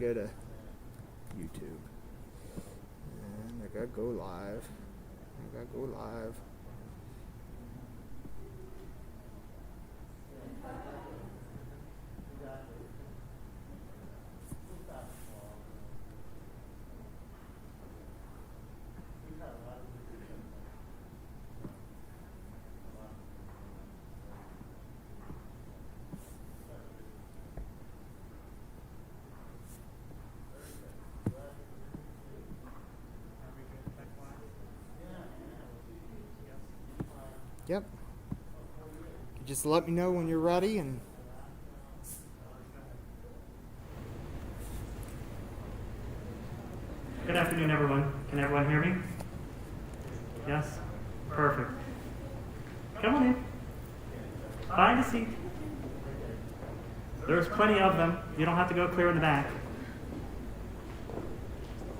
go to YouTube. And I gotta go live. Yep. Just let me know when you're ready and Good afternoon, everyone. Can everyone hear me? Yes? Perfect. Come on in. Find a seat. There's plenty of them. You don't have to go clear in the back.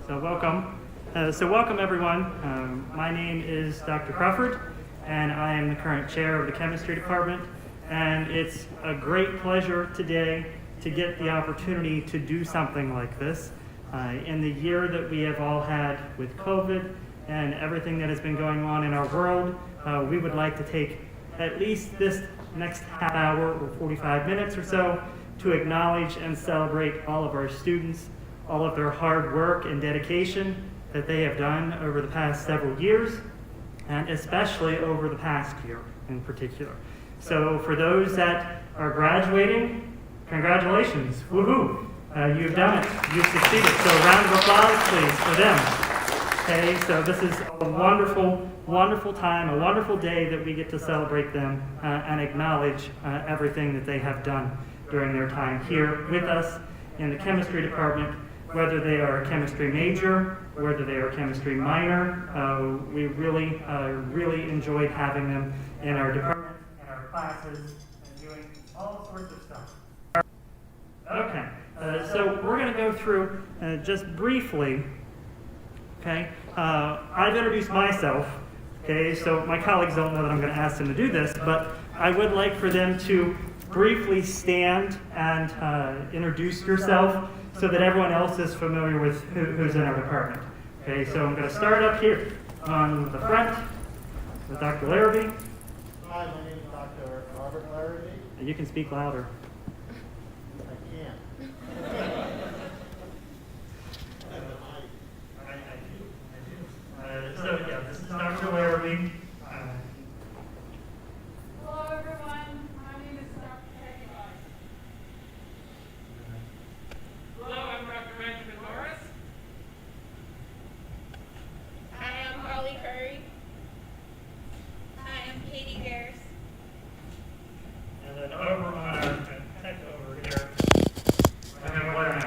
So welcome. Welcome, everyone. My name is Dr. Crawford, and I am the current chair of the chemistry department. And it's a great pleasure today to get the opportunity to do something like this. In the year that we have all had with COVID and everything that has been going on in our world, we would like to take at least this next half hour or 45 minutes or so to acknowledge and celebrate all of our students, all of their hard work and dedication that they have done over the past several years, and especially over the past year in particular. So for those that are graduating, congratulations, woohoo! You've done it, you've succeeded. So a round of applause, please, for them. Okay, so this is a wonderful, wonderful time, a wonderful day that we get to celebrate them and acknowledge everything that they have done during their time here with us in the chemistry department, whether they are a chemistry major, whether they are a chemistry minor. We really enjoyed having them in our department, in our classes, and doing all sorts of stuff. Okay, so we're going to go through just briefly, okay? I've introduced myself, okay, so my colleagues don't know that I'm going to ask them to do this, but I would like for them to briefly stand and introduce yourself so that everyone else is familiar with who's in our department. Okay, so I'm going to start up here on the front with Dr. Larrabee. Hi, my name is Dr. Robert Larrabee. And you can speak louder. I can't. So yeah, this is Dr. Larrabee. Hello, everyone. My name is Dr. Staggers. Hello, I'm Dr. Benjamin Morris. I am Holly Curry. I am Katie Garris. And then over on our tech over here, I have Larry.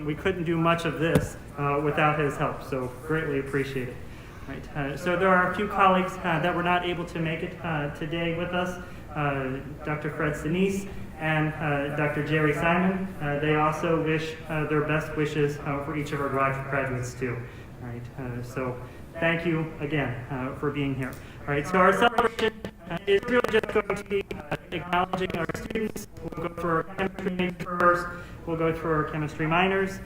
We couldn't do much of this without his help, so greatly appreciate it. Right. So there are a few colleagues that were not able to make it today with us, Dr. Fred Sinise and Dr. Jerry Simon. They also wish their best wishes for each of our graduates too. Right. So thank you again for being here. All right, so our celebration is really just going to be acknowledging our students. We'll go through our chemistry major first. We'll go through our chemistry minors.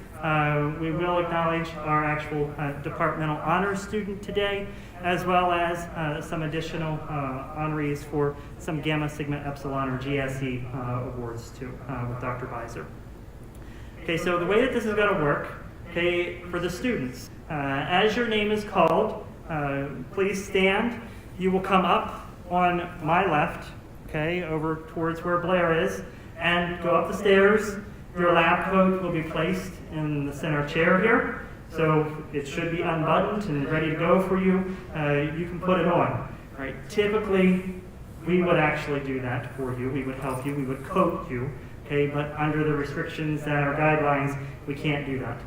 We will acknowledge our actual departmental honors student today, as well as some additional honorees for some Gamma Sigma Epsilon or GSE awards too with Dr. Beiser. Okay, so the way that this is going to work, okay, for the students, as your name is called, please stand. You will come up on my left, okay, over towards where Blair is, and go up the stairs. Your lab coat will be placed in the center chair here, so it should be unbuttoned and ready to go for you. You can put it on. Right? Typically, we would actually do that for you. We would help you. We would coat you. Okay, but under the restrictions and our guidelines, we can't do that.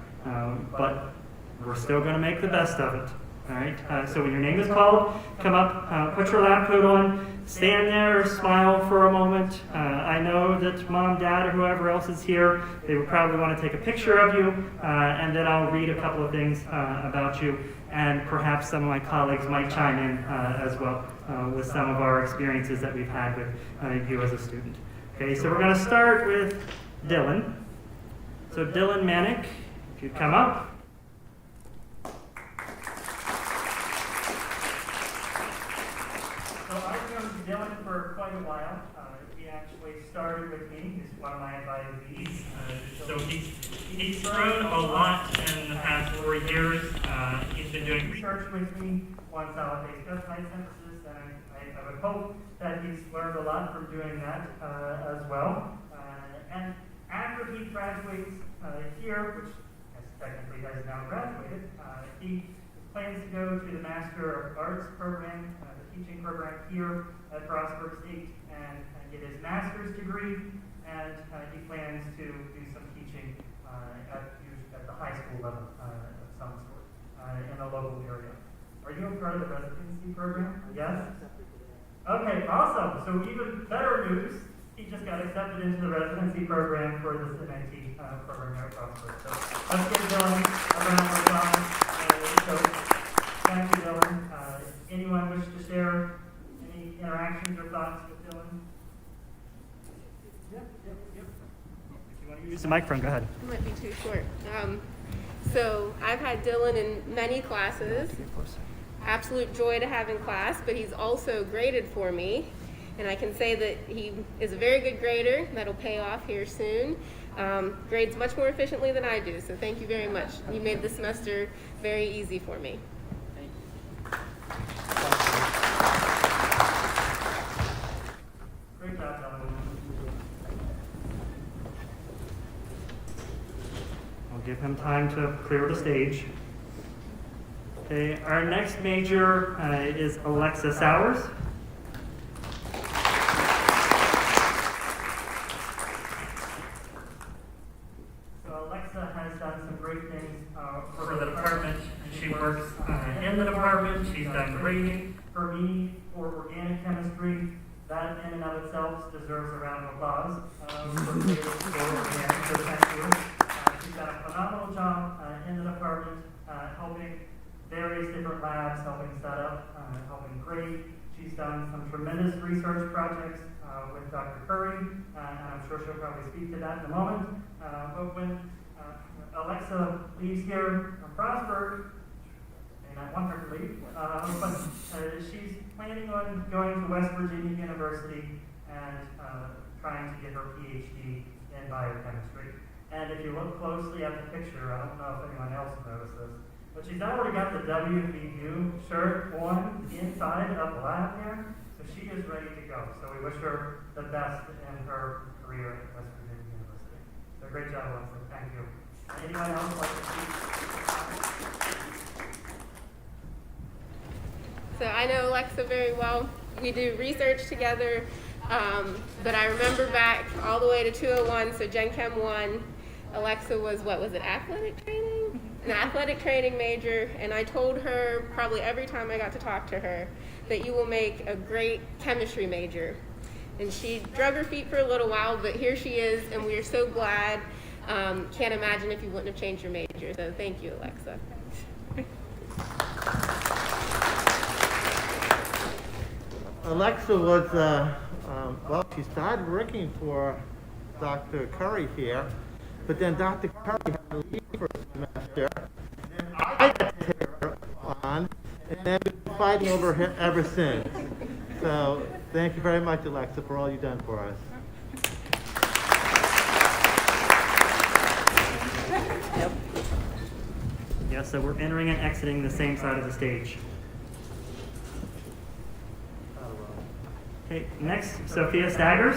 But we're still going to make the best of it. All right. So when your name is called, come up, put your lab coat on, stand there, smile for a moment. I know that mom, dad, or whoever else is here, they would probably want to take a picture of you, and then I'll read a couple of things about you, and perhaps some of my colleagues might chime in as well with some of our experiences that we've had with you as a student. Okay, so we're going to start with Dylan. So Dylan Manick, if you'd come up. So I've known Dylan for quite a while. He actually started with me. He's one of my advisees. So he's grown a lot in the past 4 years. He's been doing research with me on solid-phase peptide synthesis, and I would hope that he's learned a lot from doing that as well. And after he graduates here, which technically has now graduated, he plans to go to the Master of Arts program, the teaching program here at Frostburg State, and get his master's degree, and he plans to do some teaching at the high school level of some sort in the local area. Are you a part of the residency program? Yes? Okay, awesome. So even better news, he just got accepted into the residency program for this MNT program here at Frostburg. So let's give Dylan a round of applause. So thank you, Dylan. Anyone wish to share any interactions or thoughts with Dylan? Yep. If you want to use the microphone, go ahead. It might be too short. So I've had Dylan in many classes. Absolute joy to have in class, but he's also graded for me. And I can say that he is a very good grader. That'll pay off here soon. Grades much more efficiently than I do, so thank you very much. You made the semester very easy for me. Great job, Dylan. I'll give him time to clear the stage. Okay, our next major is Alexa Sowers. So Alexa has done some great things for the department. She works in the department. She's done grading for me for organic chemistry. That in and of itself deserves a round of applause for organic. So thank you. She's done a phenomenal job in the department, helping various different labs, helping set up, helping grade. She's done some tremendous research projects with Dr. Curry, and I'm sure she'll probably speak to that in a moment. But when Alexa leaves here from Frostburg, and I want her to leave, but she's planning on going to West Virginia University and trying to get her PhD in biochemistry. And if you look closely at the picture, I don't know if anyone else noticed this, but she's already got the WVU shirt on inside of the lab here, so she is ready to go. So we wish her the best in her career at West Virginia University. So great job, Alexa. Thank you. Anyone else like to speak? So I know Alexa very well. We do research together, but I remember back all the way to 201, so Gen Chem 1. Alexa was, what was it, athletic training? An athletic training major, and I told her probably every time I got to talk to her that you will make a great chemistry major. And she drug her feet for a little while, but here she is, and we are so glad. Can't imagine if you wouldn't have changed your major, so thank you, Alexa. Alexa was, well, she started working for Dr. Curry here, but then Dr. Curry had to leave for a semester. And then I had to take her on, and then we've been fighting over her ever since. So thank you very much, Alexa, for all you've done for us. Yep. Yeah, so we're entering and exiting the same side of the stage. Okay, next, Sophia Staggers.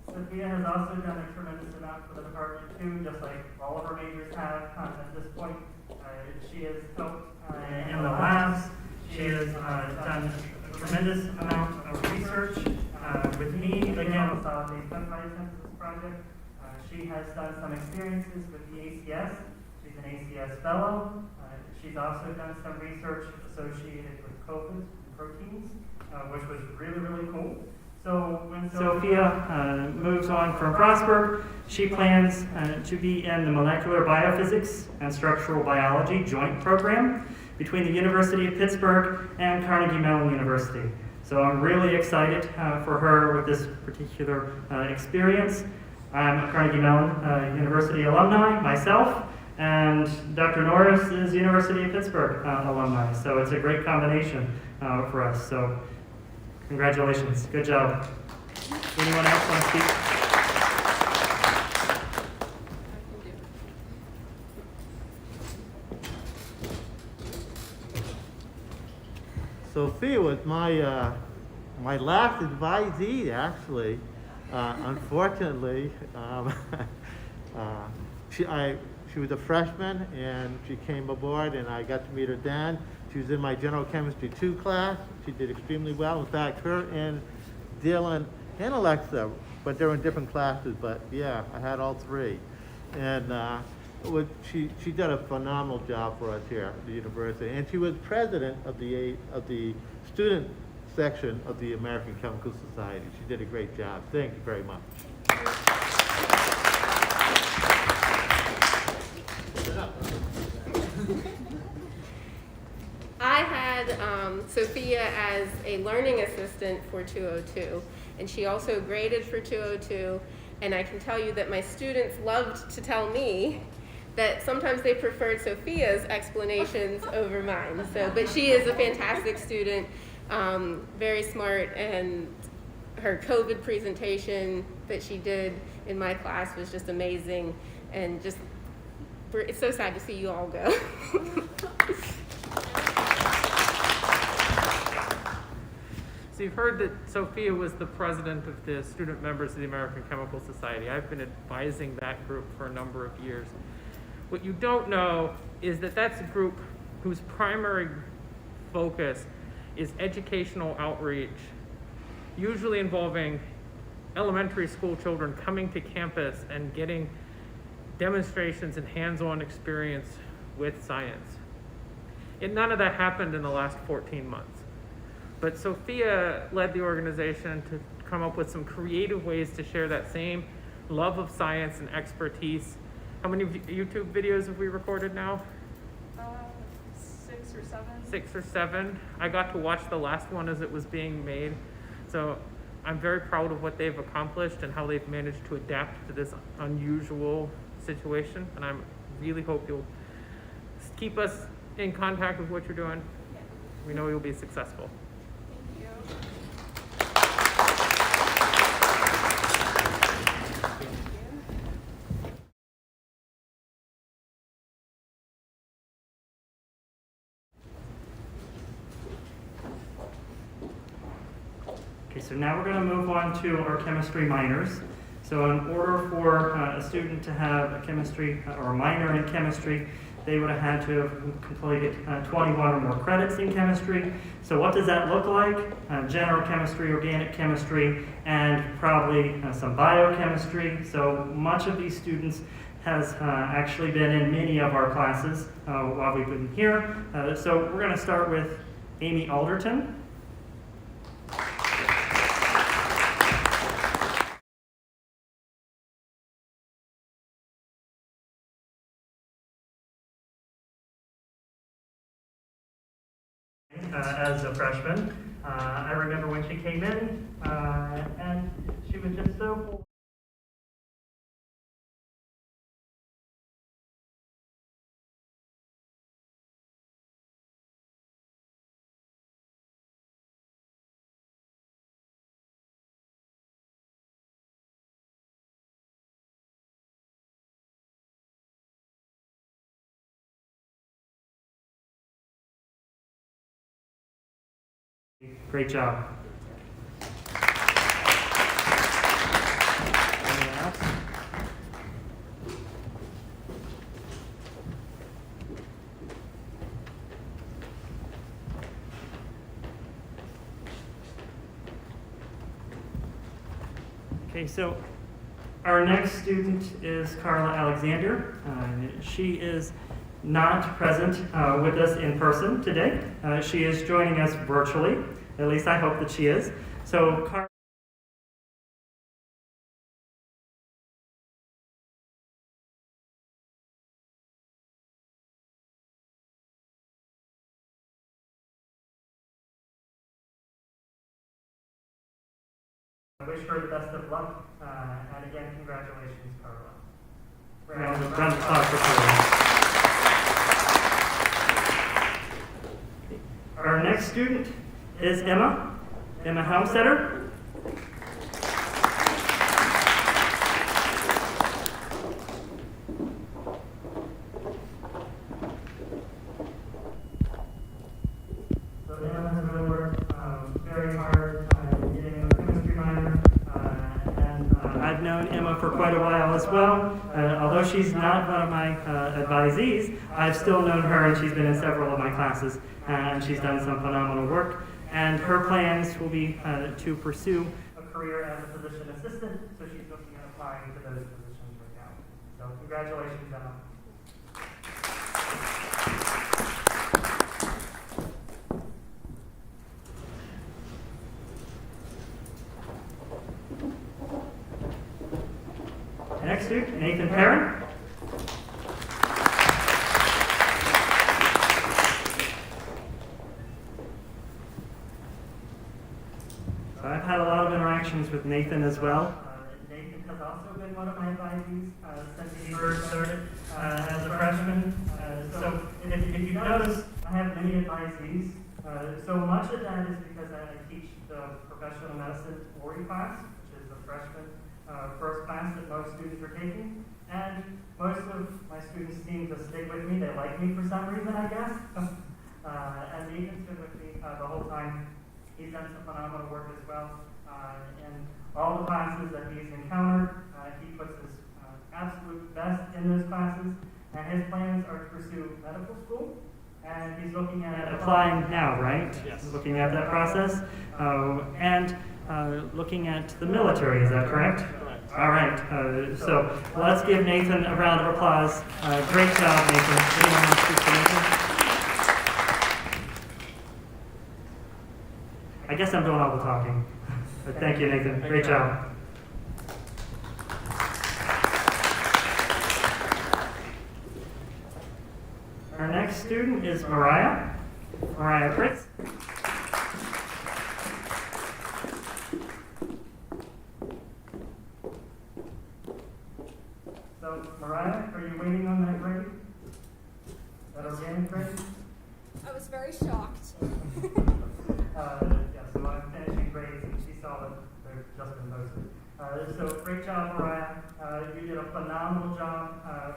Sophia has also done a tremendous amount for the department too, just like all of our majors have at this point. She has helped in the labs. She has done a tremendous amount of research with me, again, on the solid-phase peptide synthesis project. She has done some experiences with the ACS. She's an ACS fellow. She's also done some research associated with COVID proteins, which was really, really cool. So when Sophia moves on from Frostburg, she plans to be in the molecular biophysics and structural biology joint program. between the University of Pittsburgh and Carnegie Mellon University. So I'm really excited for her with this particular experience. I'm a Carnegie Mellon University alumni myself, and Dr. Norris is University of Pittsburgh alumni. So it's a great combination for us. So congratulations, good job. Anyone else want to speak? Sophia was my my last advisee, actually. Unfortunately, she was a freshman, and she came aboard, and I got to meet her then. She was in my General Chemistry 2 class. She did extremely well. In fact, her and Dylan and Alexa, but they're in different classes, but yeah, I had all three. And she did a phenomenal job for us here at the university, and she was president of the student section of the American Chemical Society. She did a great job. Thank you very much. I had Sophia as a learning assistant for 202, and she also graded for 202, and I can tell you that my students loved to tell me that sometimes they preferred Sophia's explanations over mine. But she is a fantastic student, very smart, and her COVID presentation that she did in my class was just amazing, and it's so sad to see you all go. So you've heard that Sophia was the president of the student members of the American Chemical Society. I've been advising that group for a number of years. What you don't know is that that's a group whose primary focus is educational outreach, usually involving elementary school children coming to campus and getting demonstrations and hands-on experience with science. And none of that happened in the last 14 months. But Sophia led the organization to come up with some creative ways to share that same love of science and expertise. How many YouTube videos have we recorded now? 6 or 7. 6 or 7. I got to watch the last one as it was being made. So I'm very proud of what they've accomplished and how they've managed to adapt to this unusual situation. And I really hope you'll keep us in contact with what you're doing. Yeah. We know you'll be successful. Thank you. Okay, so now we're going to move on to our chemistry minors. So in order for a student to have a chemistry or a minor in chemistry, they would have had to have completed 21 or more credits in chemistry. So what does that look like? General chemistry, organic chemistry, and probably some biochemistry. So much of these students has actually been in many of our classes while we've been here. So we're going to start with Amy Alderton. As a freshman. I remember when she came in, and she was just so full. Great job. Anyone else? Okay, so our next student is Carla Alexander. She is not present with us in person today. She is joining us virtually. At least I hope that she is. So Carla I wish her the best of luck, and again, congratulations, Carla. Round of applause for Carla. Our next student is Emma Helmstetter. So Emma has really worked very hard getting a chemistry minor, and I've known Emma for quite a while as well. Although she's not one of my advisees, I've still known her, and she's been in several of my classes, and she's done some phenomenal work. And her plans will be to pursue a career as a physician assistant, so she's looking at applying to those positions right now. So congratulations, Emma. Next student, Nathan Perrin. So I've had a lot of interactions with Nathan as well. Nathan has also been one of my advisees since he first started as a freshman. So if you notice, I have many advisees. So much of that is because I teach the professional medicine theory class, which is the freshman first class that most students are taking. And most of my students seem to stick with me. They like me for some reason, I guess. And Nathan's been with me the whole time. He's done some phenomenal work as well. In all the classes that he's encountered, he puts his absolute best in those classes. And his plans are to pursue medical school. And he's looking at applying now, right? Yes. Looking at that process. And looking at the military, is that correct? Correct. All right. So let's give Nathan a round of applause. Great job, Nathan. Anyone want to speak to Nathan? I guess I'm doing all the talking. But thank you, Nathan. Great job. Our next student is Mariah Fritz. So, Mariah, are you waiting on that grade? That organic grade? I was very shocked. Yeah, so I'm finishing grades, and she saw that they've just been posted. So great job, Mariah. You did a phenomenal job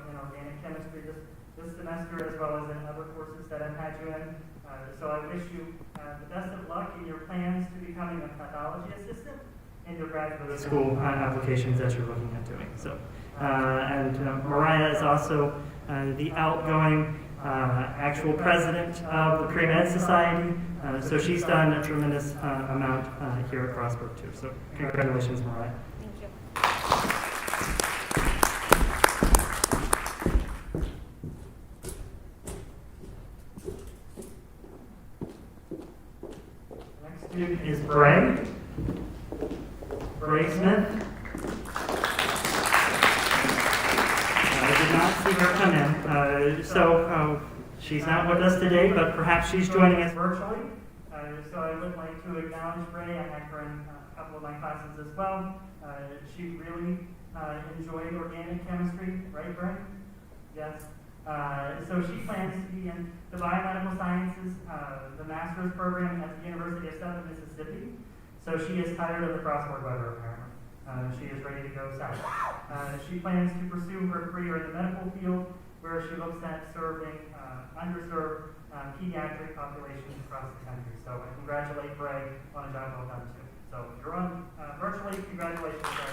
in organic chemistry this semester, as well as in other courses that I've had you in. So I wish you the best of luck in your plans to becoming a pathology assistant in your graduate school applications that you're looking at doing. So, and Mariah is also the outgoing actual president of the Pre-Med Society. So she's done a tremendous amount here at Frostburg too. So congratulations, Mariah. Thank you. Next student is Bray Smith. I did not see her come in. So she's not with us today, but perhaps she's joining us virtually. So I would like to acknowledge Bray. I had her in a couple of my classes as well. She really enjoyed organic chemistry, right, Bray? Yes. So she plans to be in the biomedical sciences, the master's program at the University of Southern Mississippi. So she is tired of the crossword weather, apparently. She is ready to go south. She plans to pursue her career in the medical field, where she looks at serving underserved pediatric populations across the country. So I congratulate Bray on a job well done, too. So you're on virtually. Congratulations, Bray.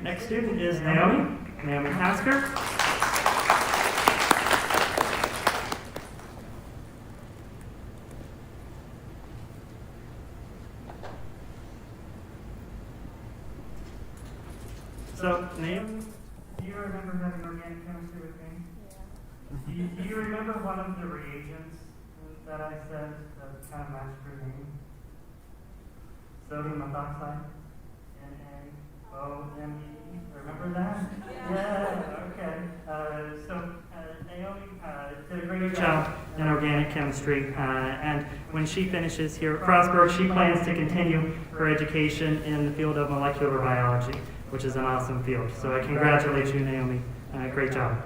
Next student is Naomi Mccasker. So, Naomi, do you remember having organic chemistry with me? Yeah. Do you remember one of the reagents that I said that kind of matched your name? Sodium methoxide? N-A-O-M-E? Remember that? Yeah, okay. So Naomi did a a great job in organic chemistry. And when she finishes here at Frostburg, she plans to continue her education in the field of molecular biology, which is an awesome field. So I congratulate you, Naomi. Great job.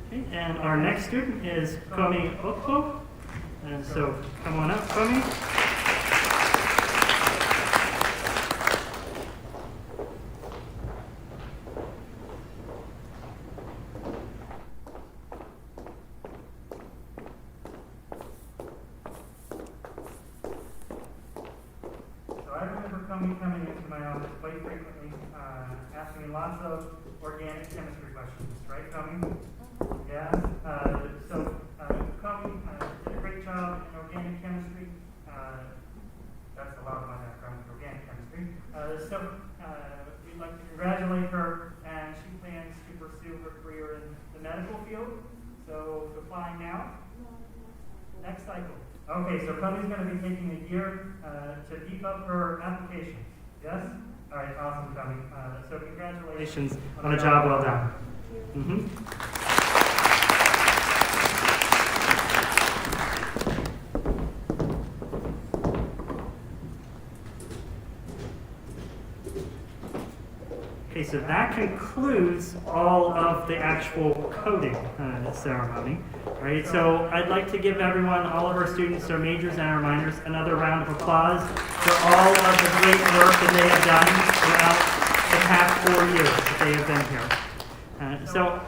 Okay, and our next student is Komi Okpo. And so come on up, Komi. So I remember coming into my office quite frequently, asking lots of organic chemistry questions, right, Komi? Yeah. Komi did a great job in organic chemistry. That's a lot of my background in organic chemistry. We'd like to congratulate her, and she plans to pursue her career in the medical field. So applying now. Next cycle. Okay, so Komi's going to be taking a year to beef up her application. Yes? All right, awesome, Komi. So congratulations on a job well done. Okay, so that concludes all of the actual coding ceremony, right? So I'd like to give everyone, all of our students, our majors and our minors, another round of applause for all of the great work that they have done throughout the past 4 years that they have been here. So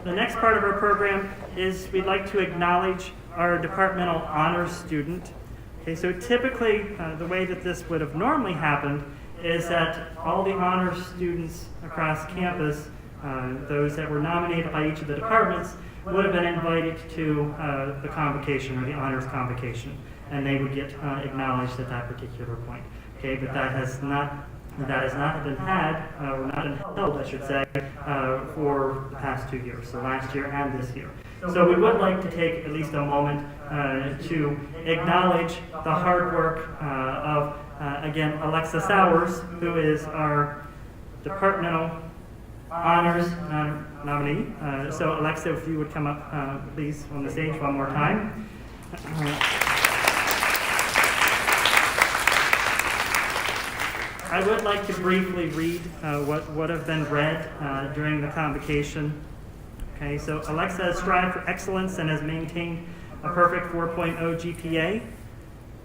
the next part of our program is we'd like to acknowledge our departmental honors student. Okay, so typically the way that this would have normally happened is that all the honors students across campus, those that were nominated by each of the departments, would have been invited to the convocation or the honors convocation, and they would get acknowledged at that particular point. Okay, but that has not been had, or not been held, I should say, for the past 2 years, so last year and this year. So we would like to take at least a moment to acknowledge the hard work of, again, Alexa Sowers, who is our departmental honors nominee. So Alexa, if you would come up, please, on the stage one more time. I would like to briefly read what would have been read during the convocation. Okay, so Alexa has strived for excellence and has maintained a perfect 4.0 GPA.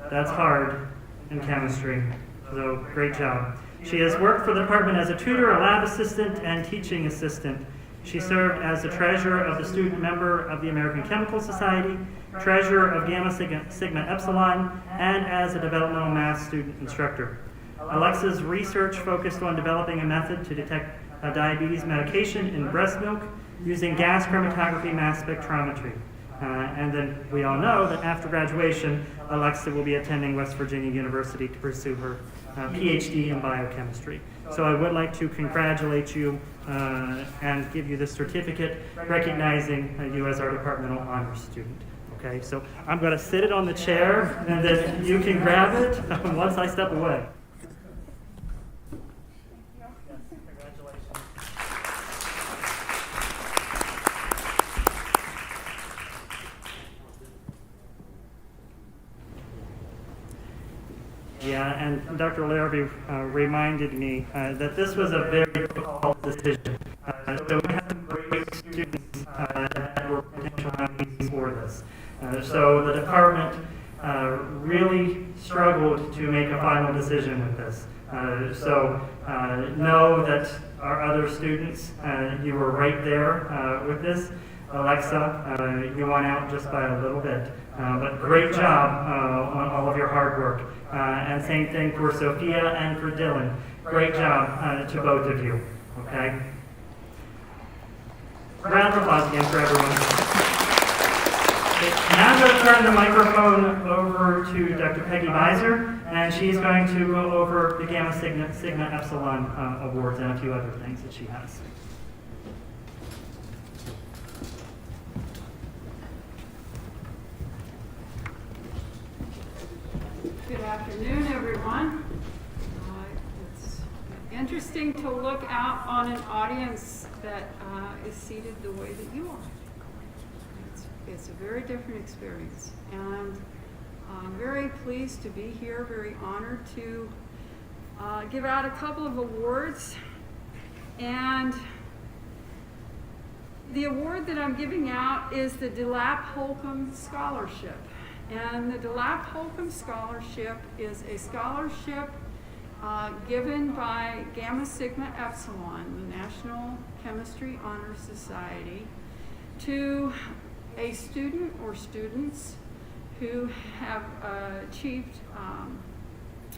That's hard in chemistry, so great job. She has worked for the department as a tutor, a lab assistant, and teaching assistant. She served as the treasurer of the student member of the American Chemical Society, treasurer of Gamma Sigma Epsilon, and as a developmental math student instructor. Alexa's research focused on developing a method to detect diabetes medication in breast milk using gas chromatography mass spectrometry. And then we all know that after graduation, Alexa will be attending West Virginia University to pursue her PhD in biochemistry. So I would like to congratulate you and give you this certificate recognizing you as our departmental honors student. Okay, so I'm going to sit it on the chair, and then you can grab it once I step away. Yeah, and Dr. Larrabee reminded me that this was a very difficult decision. So we had some great students that were potential nominees for this. So the department really struggled to make a final decision with this. So know that our other students, you were right there with this. Alexa, you won out just by a little bit. But great job on all of your hard work. And same thing for Sophia and for Dylan. Great job to both of you. Okay? Round of applause again for everyone. Okay, now I'm going to turn the microphone over to Dr. Peggy Beiser, and she's going to go over the Gamma Sigma Epsilon awards and a few other things that she has. Good afternoon, everyone. It's interesting to look out on an audience that is seated the way that you are. It's a very different experience, and I'm very pleased to be here, very honored to give out a couple of awards. And the award that I'm giving out is the Dilap Holcomb Scholarship. And the Dilap Holcomb Scholarship is a scholarship given by Gamma Sigma Epsilon, the National Chemistry Honor Society, to a student or students who have achieved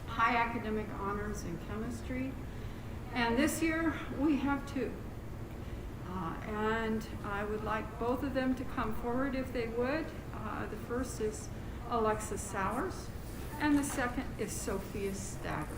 high academic honors in chemistry. And this year we have two. And I would like both of them to come forward if they would. The first is Alexa Sowers, and the second is Sophia Staggers.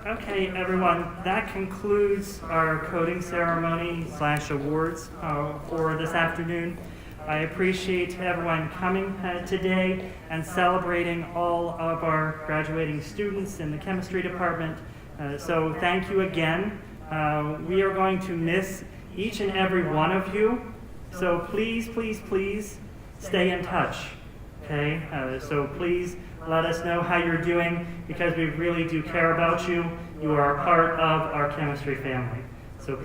Okay, everyone, that concludes our coding ceremony / awards for this afternoon. I appreciate everyone coming today and celebrating all of our graduating students in the chemistry department. So thank you again. We are going to miss each and every one of you. So please, please, please stay in touch. Okay, so please let us know how you're doing, because we really do care about you. You are a part of our chemistry family. So please.